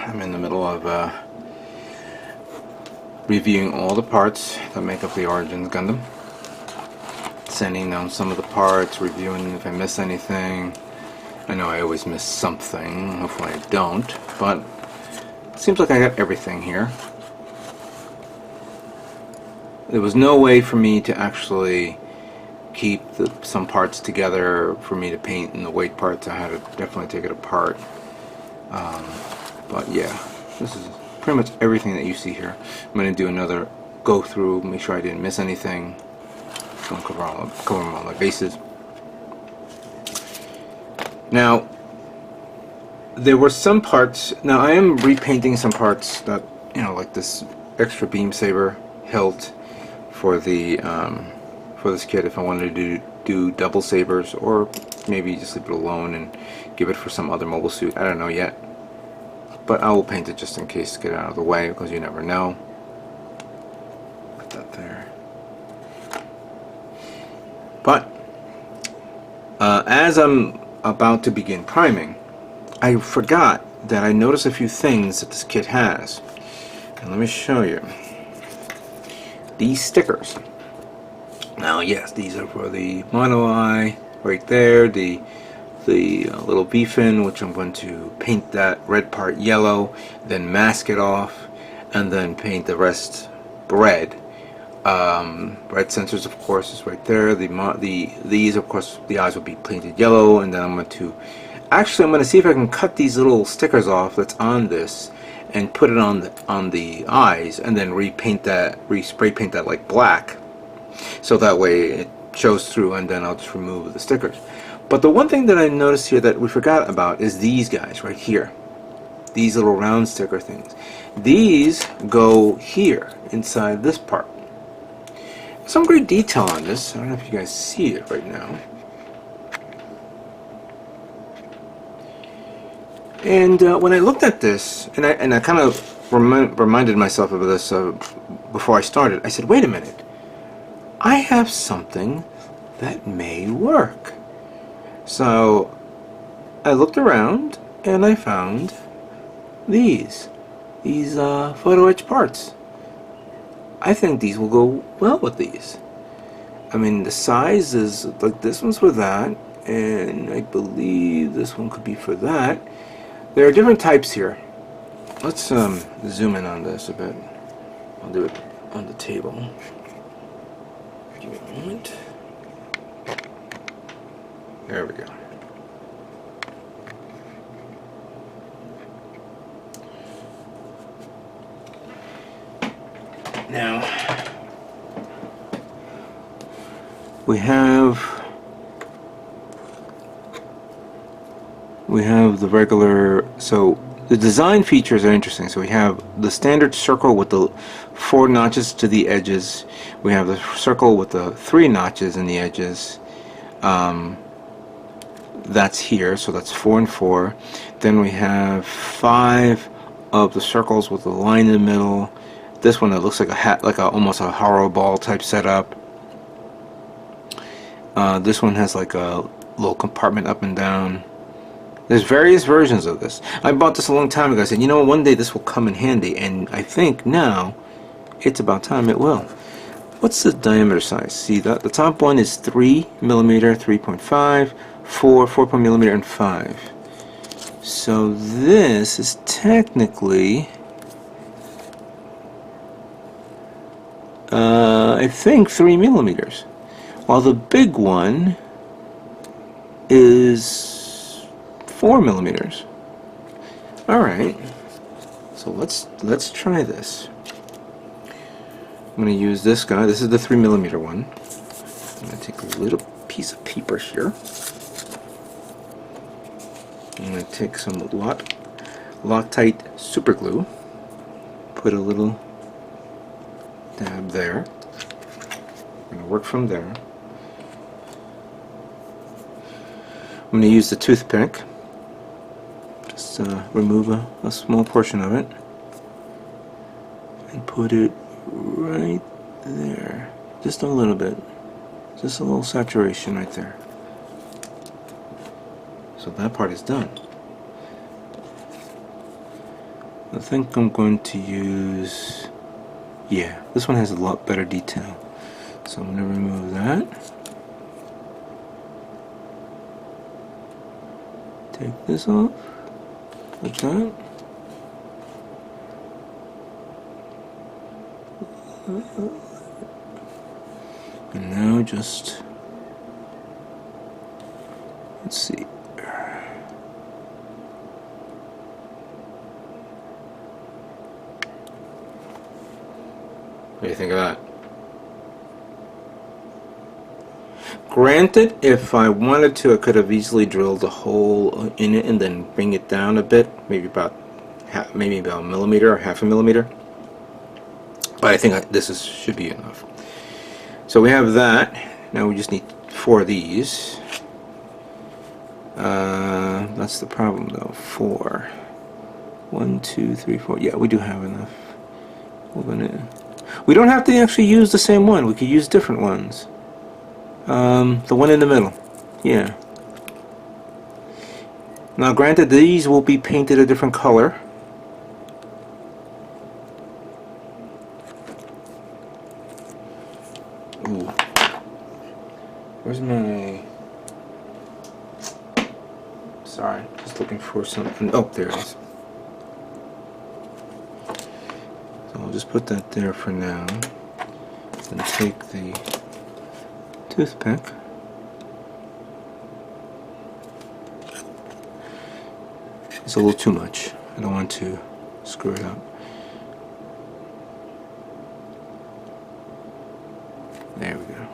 I'm in the middle of reviewing all the parts that make up the Origins Gundam. Sending down some of the parts, reviewing if I miss anything. I know I always miss something, hopefully I don't, but it seems like I got everything here. There was no way for me to actually keep some parts together for me to paint in the weight parts. I had to definitely take it apart. But yeah, this is pretty much everything that you see here. I'm going to do another go through, make sure I didn't miss anything. Don't cover all my bases. Now, there were some parts. Now I am repainting some parts that, you know, like this extra beam saber hilt for the for this kit. If I wanted to do double sabers, or maybe just leave it alone and give it for some other mobile suit. I don't know yet, but I will paint it just in case to get it out of the way, because you never know. Put that there. But as I'm about to begin priming, I forgot that I noticed a few things that this kit has. And let me show you. These stickers. Now yes, these are for the mono eye right there, the little V-fin, which I'm going to paint that red part yellow, then mask it off, and then paint the rest red. Red sensors, of course, is right there. These, of course, the eyes will be painted yellow, and then I'm going to see if I can cut these little stickers off that's on this, and put it on the eyes, and then repaint that, spray paint that like black, so that way it shows through, and then I'll just remove the stickers. But the one thing that I noticed here that we forgot about is these guys right here. These little round sticker things. These go here inside this part. Some great detail on this. I don't know if you guys see it right now. And when I looked at this, and I kind of reminded myself of this before I started, I said, wait a minute. I have something that may work. So I looked around and I found these photo-etched parts. I think these will go well with these. I mean, the size is like this one's for that, and I believe this one could be for that. There are different types here. Let's zoom in on this a bit. I'll do it on the table. Give me a moment. There we go. Now, we have the regular, so the design features are interesting. So we have the standard circle with the 4 notches to the edges. We have the circle with the 3 notches in the edges. That's here, so that's 4 and 4. Then we have 5 of the circles with the line in the middle. This one, it looks like a hat, like almost a horror ball type setup. This one has like a little compartment up and down. There's various versions of this. I bought this a long time ago. I said, you know what, one day this will come in handy, and I think now it's about time it will. What's the diameter size? See, the top one is 3mm, 3.5, 4mm, and 5. So this is technically, I think 3mm, while the big one is 4mm. All right, so let's try this. I'm going to use this guy. This is the 3mm one. I'm going to take a little piece of paper here. I'm going to take some Loctite super glue. Put a little dab there. I'm going to work from there. I'm going to use the toothpick. Just remove a small portion of it and put it right there. Just a little bit. Just a little saturation right there. So that part is done. I think I'm going to use, yeah, this one has a lot better detail. So I'm going to remove that. Take this off, like that. And now just, let's see. What do you think of that? Granted, if I wanted to, I could have easily drilled a hole in it and then bring it down a bit, maybe about a millimeter or half a millimeter. But I think this should be enough. So we have that. Now we just need 4 of these. That's the problem, though. 4. 1, 2, 3, 4. Yeah, we do have enough. We don't have to actually use the same one. We could use different ones. The one in the middle. Yeah. Now, granted, these will be painted a different color. Ooh. Where's my... Sorry, just looking for something. Oh, there it is. So I'll just put that there for now. Then take the toothpick. It's a little too much. I don't want to screw it up. There we go.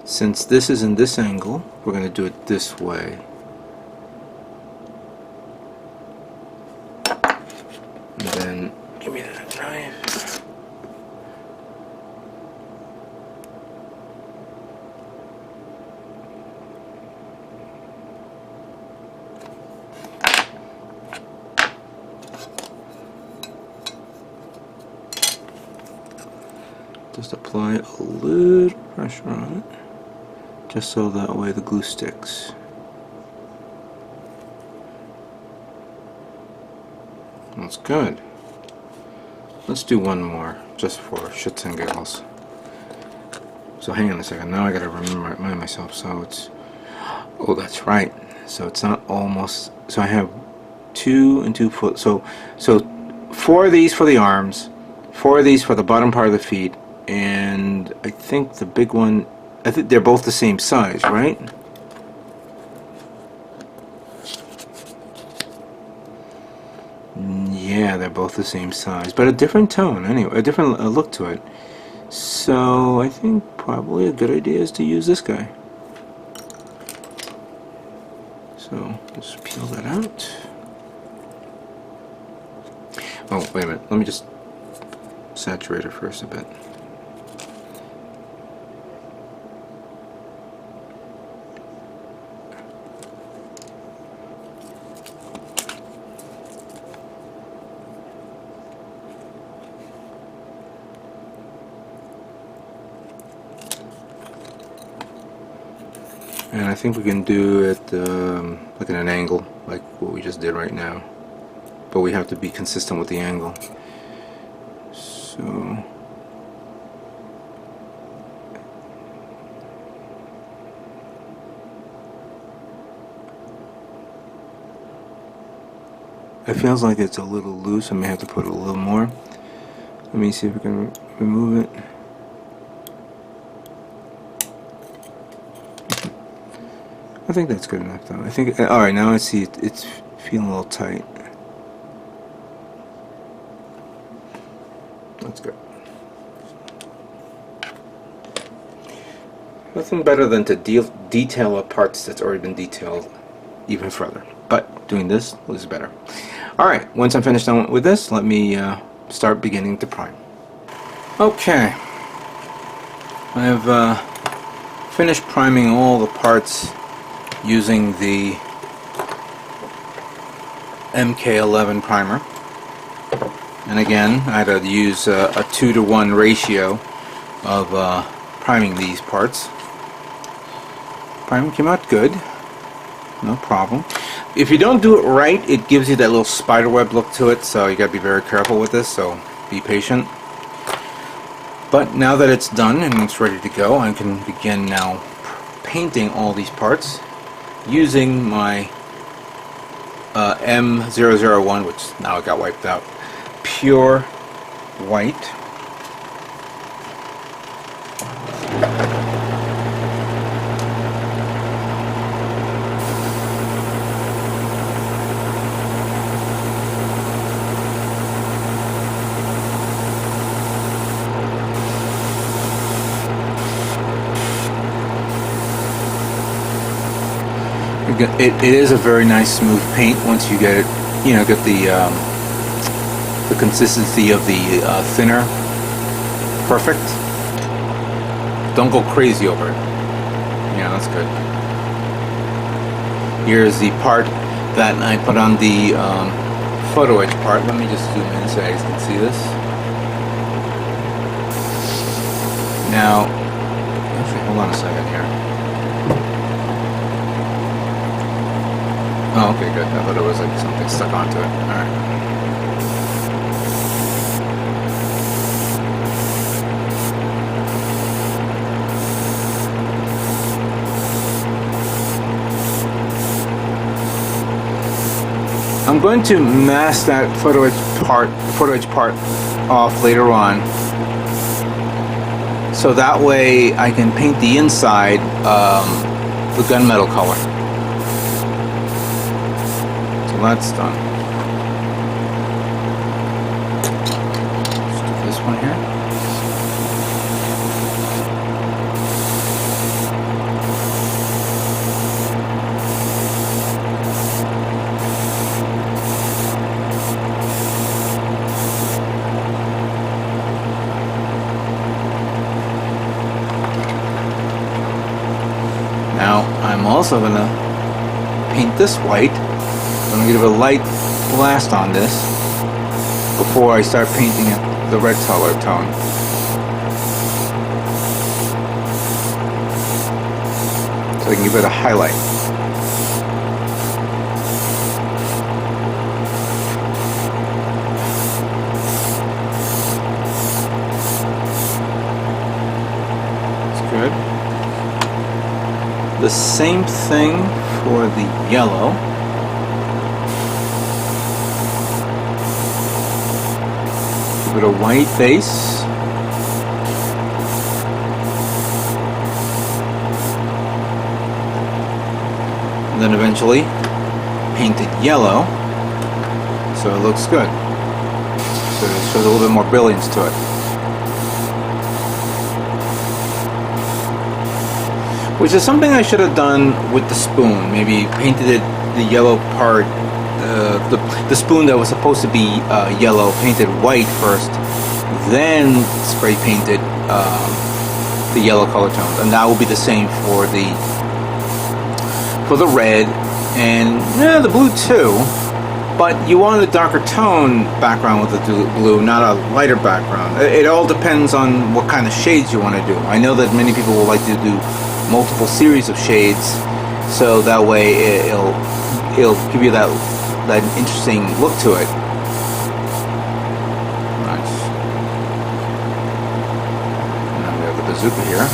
Since this is in this angle, we're going to do it this way. And then, give me that knife. Just apply a little pressure on it, just so that way the glue sticks. That's good. Let's do one more, just for shits and giggles. So hang on a second, now I gotta remind myself, so it's, oh that's right, so it's not almost, so I have 2 and 2 foot, so 4 of these for the arms, 4 of these for the bottom part of the feet, and I think the big one, I think they're both the same size, right? Yeah, they're both the same size, but a different tone anyway, a different look to it. So I think probably a good idea is to use this guy. So let's peel that out. Oh, wait a minute, let me just saturate it first a bit. And I think we can do it like at an angle, like what we just did right now. But we have to be consistent with the angle. So it feels like it's a little loose. I may have to put a little more. Let me see if we can remove it. I think that's good enough though. I think, alright, now I see it's feeling a little tight. That's good. Nothing better than to detail a parts that's already been detailed even further. But doing this is better. Alright, once I'm finished with this, let me start beginning to prime. Okay. I have finished priming all the parts using the MK11 primer, and again I had to use a 2-to-1 ratio of priming these parts. Priming came out good. No problem. If you don't do it right, it gives you that little spiderweb look to it, so you gotta be very careful with this, so be patient. But now that it's done and it's ready to go, I can begin now painting all these parts using my M001, which now it got wiped out, pure white. It is a very nice smooth paint once you get it, you know, get the consistency of the thinner perfect. Don't go crazy over it. Yeah, that's good. Here's the part that I put on the photo etch part. Let me just zoom in so you guys can see this. Now, actually, hold on a second here. Oh, okay, good. I thought it was like something stuck onto it. Alright. I'm going to mask that photo etch part off later on, so that way I can paint the inside the gunmetal color. So that's done. Let's do this one here. Now I'm also going to paint this white. I'm going to give a light blast on this before I start painting it the red color tone. So I can give it a highlight. That's good. The same thing for the yellow. Give it a white base. And then eventually paint it yellow so it looks good. So it shows a little bit more brilliance to it. Which is something I should have done with the spoon. Maybe painted it the yellow part, the spoon that was supposed to be yellow, painted white first, then spray painted the yellow color tones, and that will be the same for the red and the blue too. But you want a darker tone background with the blue, not a lighter background. It all depends on what kind of shades you want to do. I know that many people will like to do multiple series of shades, so that way it'll give you that interesting look to it. Nice. Now we have the bazooka here.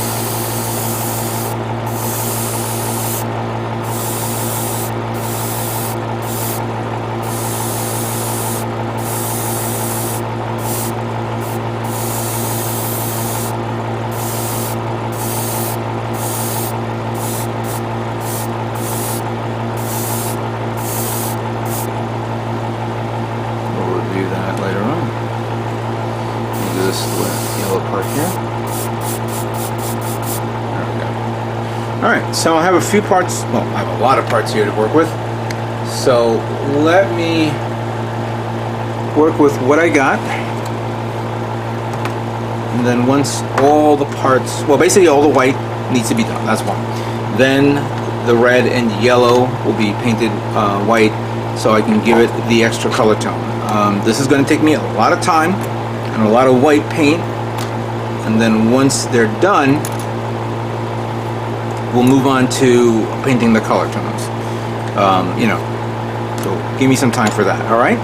Alright, so I have a few parts, well, I have a lot of parts here to work with. So let me work with what I got. And then once all the parts, well, basically all the white needs to be done, that's one. Then the red and yellow will be painted white so I can give it the extra color tone. This is going to take me a lot of time and a lot of white paint. And then once they're done, we'll move on to painting the color tones. You know, so give me some time for that, alright?